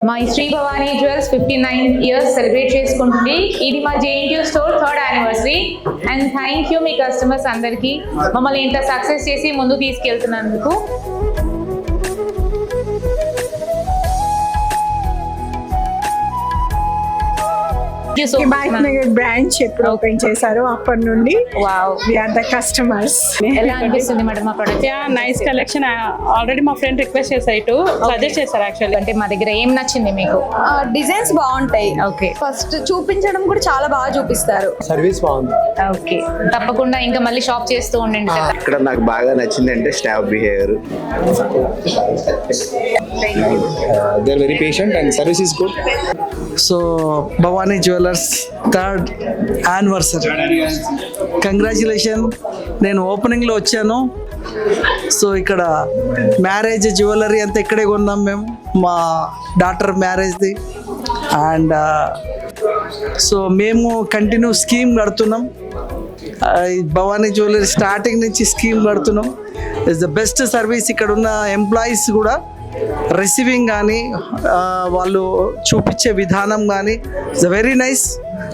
మా Shri Bhavani jewels 59 years celebrate చేసుకుంటుంది. ఇది మా JNTU store 3rd anniversary. And thank you మీ కస్టమర్స్ అందరికీ మమ్మల్ని ఇంత సక్సెస్ చేసి ముందు తీసుకెళ్తున్నందుకు. హిమాయత్ నగర్ బ్రాంచ్ ఎప్పుడు ఓపెన్ చేశారో అప్పటి నుండి వి ఆర్ ద కస్టమర్స్. ఎలా అనిపిస్తుంది మేడం మా ప్రొడక్ట్? Nice collection. ఆల్రెడీ మా ఫ్రెండ్ రిక్వెస్ట్ చేశారు, ఇటు సజెస్ట్ చేశారు. యాక్చువల్లీ అంటే మా దగ్గర ఏం నచ్చింది మీకు? డిజైన్స్ బాగుంటాయి. ఓకే, ఫస్ట్ చూపించడం కూడా చాలా బాగా చూపిస్తారు. సర్వీస్ బాగుంది. ఓకే, తప్పకుండా ఇంకా మళ్ళీ షాప్ చేస్తూ ఉండండి. ఇక్కడ నాకు బాగా నచ్చింది అంటే staff behaviour. They are very patient and service is good. So Bhavani jewellers 3rd anniversary, congratulation. నేను ఓపెనింగ్లో వచ్చాను. సో ఇక్కడ మ్యారేజ్ జ్యువెలరీ అంతా ఇక్కడే కొన్నాం మేము, మా డాటర్ మ్యారేజ్ది. అండ్ సో మేము కంటిన్యూ స్కీమ్ కడుతున్నాం. భవానీ జ్యువెలరీ స్టార్టింగ్ నుంచి స్కీమ్ కడుతున్నాం. It's the best service. ఇక్కడ ఉన్న ఎంప్లాయీస్ కూడా రిసీవింగ్ కానీ వాళ్ళు చూపించే విధానం కానీ ఇట్స్ వెరీ నైస్.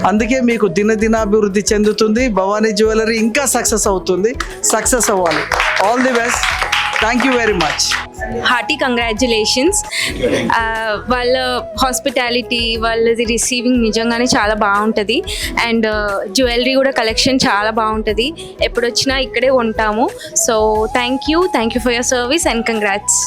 అందుకే మీకు దినదినాభివృద్ధి చెందుతుంది. భవానీ జ్యువెలరీ ఇంకా సక్సెస్ అవుతుంది. సక్సెస్ అవ్వాలి. All the best. Thank you very much. Hearty congratulations. వాళ్ళ హాస్పిటాలిటీ, వాళ్ళది రిసీవింగ్ నిజంగానే చాలా బాగుంటుంది. అండ్ జ్యువెలరీ కూడా కలెక్షన్ చాలా బాగుంటుంది. ఎప్పుడు వచ్చినా ఇక్కడే ఉంటాము. So thank you for your service and congrats.